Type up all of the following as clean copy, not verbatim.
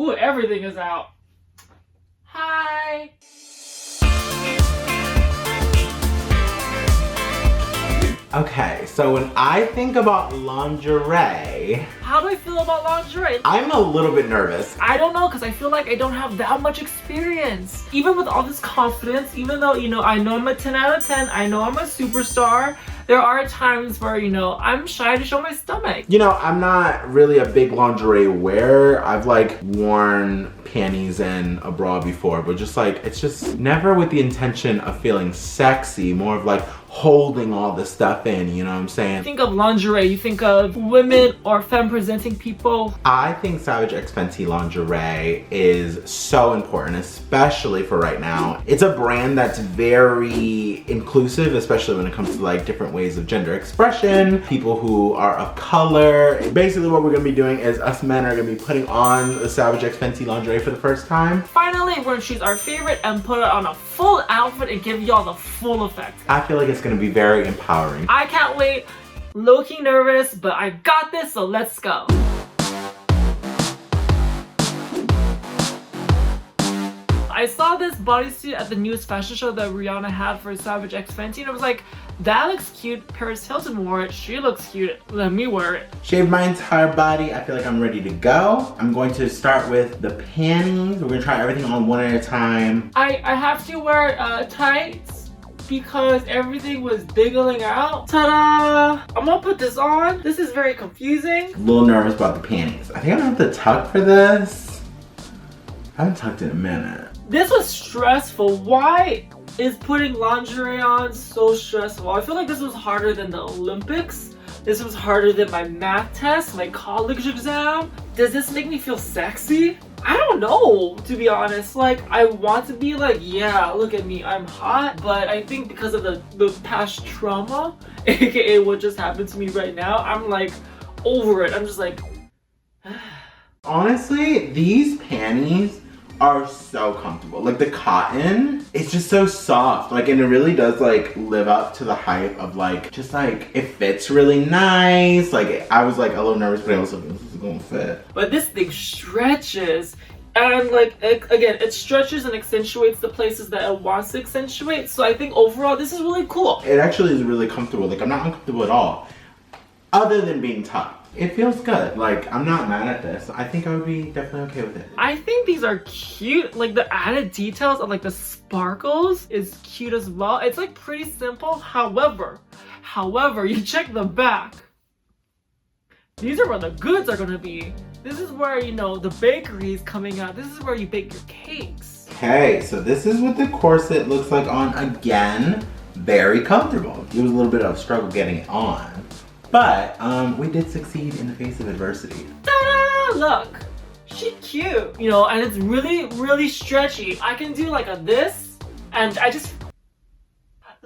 Ooh, everything is out. Hi. Okay, so when I think about lingerie, how do I feel about lingerie? I'm a little bit nervous. I don't know, because I feel like I don't have that much experience. Even with all this confidence, even though, you know, I know I'm a 10 out of 10, I know I'm a superstar, there are times where, you know, I'm shy to show my stomach. You know, I'm not really a big lingerie wearer. I've like worn panties and a bra before, but just like, it's just never with the intention of feeling sexy, more of like holding all the stuff in, you know what I'm saying? You think of lingerie, you think of women or femme presenting people. I think Savage X Fenty lingerie is so important, especially for right now. It's a brand that's very inclusive, especially when it comes to like different ways of gender expression, people who are of color. Basically what we're gonna be doing is us men are gonna be putting on the Savage X Fenty lingerie for the first time. Finally, we're gonna choose our favorite and put it on a full outfit and give y'all the full effect. I feel like it's gonna be very empowering. I can't wait. Low-key nervous, but I got this, so let's go. I saw this bodysuit at the newest fashion show that Rihanna had for Savage X Fenty, and I was like, that looks cute. Paris Hilton wore it. She looks cute. Let me wear it. Shaved my entire body. I feel like I'm ready to go. I'm going to start with the panties. We're gonna try everything on one at a time. I have to wear tights because everything was diggling out. Ta-da! I'm gonna put this on. This is very confusing. A little nervous about the panties. I think I'm gonna have to tuck for this. I haven't tucked in a minute. This was stressful. Why is putting lingerie on so stressful? I feel like this was harder than the Olympics. This was harder than my math test, my college exam. Does this make me feel sexy? I don't know, to be honest. Like, I want to be like, yeah, look at me, I'm hot. But I think because of the past trauma, aka what just happened to me right now, I'm like over it. I'm just like, honestly, these panties are so comfortable. Like the cotton, it's just so soft. Like, and it really does like live up to the hype of like, just like, it fits really nice. Like, I was like a little nervous, but I was like, this is gonna fit. But this thing stretches. And like, again, it stretches and accentuates the places that it wants to accentuate. So I think overall, this is really cool. It actually is really comfortable. Like, I'm not uncomfortable at all. Other than being tucked. It feels good. Like, I'm not mad at this. I think I would be definitely okay with it. I think these are cute. Like, the added details of like the sparkles is cute as well. It's like pretty simple. However, you check the back. These are where the goods are gonna be. This is where, you know, the bakery is coming out. This is where you bake your cakes. Okay, so this is what the corset looks like on. Again, very comfortable. It was a little bit of a struggle getting it on. But we did succeed in the face of adversity. Ta-da! Look, she's cute. You know, and it's really, really stretchy. I can do like a this, and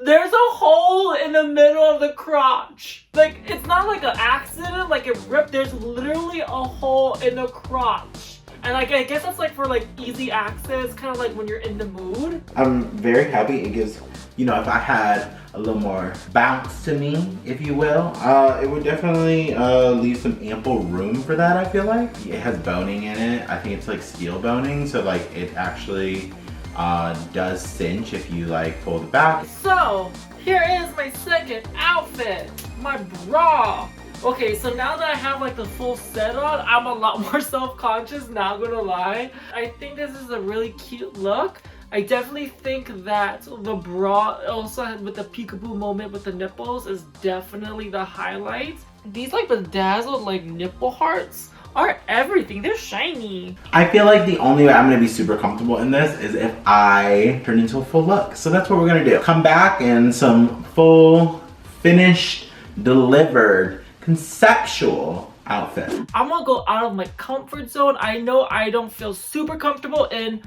there's a hole in the middle of the crotch. Like, it's not like an accident, like it ripped. There's literally a hole in the crotch. And like, I guess that's like for like easy access, kind of like when you're in the mood. I'm very happy. It gives, you know, if I had a little more bounce to me, if you will, it would definitely leave some ample room for that, I feel like. It has boning in it. I think it's like steel boning, so like it actually does cinch if you like pull the back. So, here is my second outfit, my bra. Okay, so now that I have like the full set on, I'm a lot more self-conscious, not gonna lie. I think this is a really cute look. I definitely think that the bra also with the peekaboo moment with the nipples is definitely the highlight. These like bedazzled like nipple hearts are everything. They're shiny. I feel like the only way I'm gonna be super comfortable in this is if I turn into a full look. So that's what we're gonna do. Come back in some full, finished, delivered, conceptual outfit. I'm gonna go out of my comfort zone. I know I don't feel super comfortable in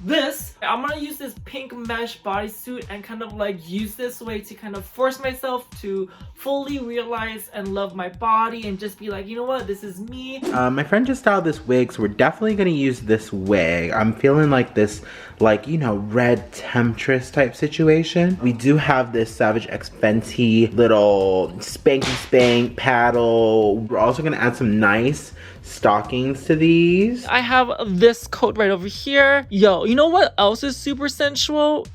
this. I'm gonna use this pink mesh bodysuit and kind of like use this way to kind of force myself to fully realize and love my body and just be like, you know what, this is me. My friend just styled this wig, so we're definitely gonna use this wig. I'm feeling like this, like, you know, red temptress type situation. We do have this Savage X Fenty little spanky spank paddle. We're also gonna add some nice stockings to these. I have this coat right over here. Yo, you know what else is super sensual?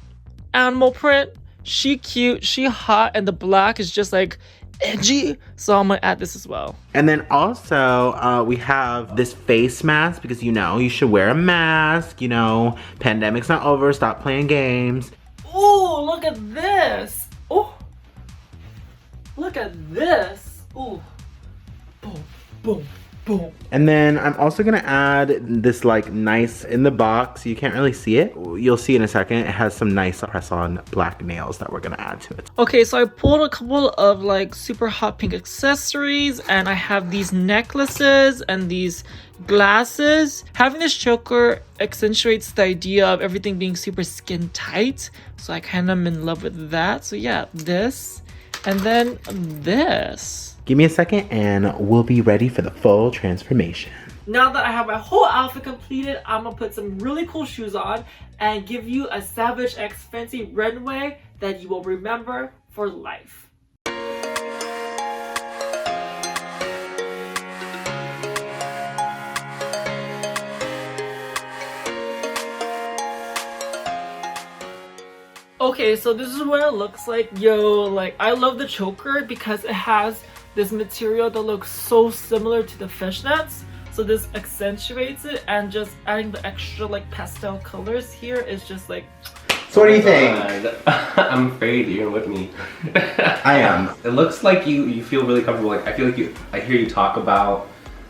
Animal print. She cute, she hot, and the black is just like edgy. So I'm gonna add this as well. And then also we have this face mask because you know you should wear a mask. You know, pandemic's not over. Stop playing games. Ooh, look at this. Ooh, look at this. Ooh, boom, boom, boom. And then I'm also gonna add this like nice in the box. You can't really see it. You'll see in a second. It has some nice press-on black nails that we're gonna add to it. Okay, so I pulled a couple of like super hot pink accessories, and I have these necklaces and these glasses. Having this choker accentuates the idea of everything being super skin tight, so I kind of am in love with that. So yeah, this, and then this. Give me a second and we'll be ready for the full transformation. Now that I have my whole outfit completed, I'm gonna put some really cool shoes on and give you a Savage X Fenty runway that you will remember for life. Okay, so this is what it looks like. Yo, like I love the choker because it has this material that looks so similar to the fishnets. So this accentuates it, and just adding the extra like pastel colors here is just like... So what do you think? I'm afraid you're with me. I am. It looks like you feel really comfortable. Like I feel like I hear you talk about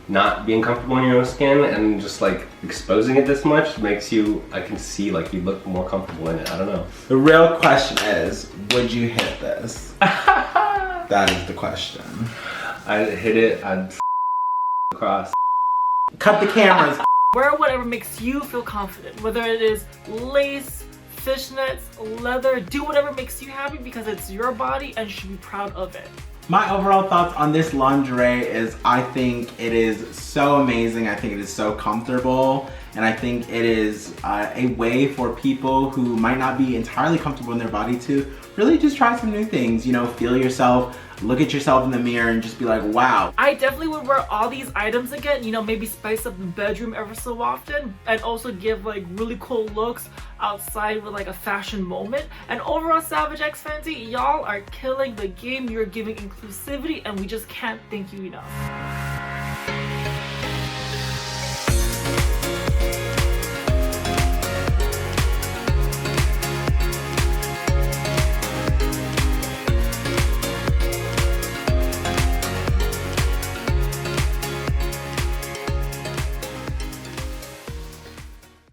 not being comfortable in your own skin, and just like exposing it this much makes you, I can see like you look more comfortable in it. I don't know. The real question is, would you hit this? That is the question. I'd hit it, I'd across. Cut the cameras. Wear whatever makes you feel confident, whether it is lace, fishnets, leather, do whatever makes you happy because it's your body and you should be proud of it. My overall thoughts on this lingerie is I think it is so amazing. I think it is so comfortable. And I think it is a way for people who might not be entirely comfortable in their body to really just try some new things. You know, feel yourself, look at yourself in the mirror and just be like, wow. I definitely would wear all these items again, you know, maybe spice up the bedroom ever so often, and also give like really cool looks outside with like a fashion moment. And overall, Savage X Fenty, y'all are killing the game. You're giving inclusivity and we just can't thank you enough.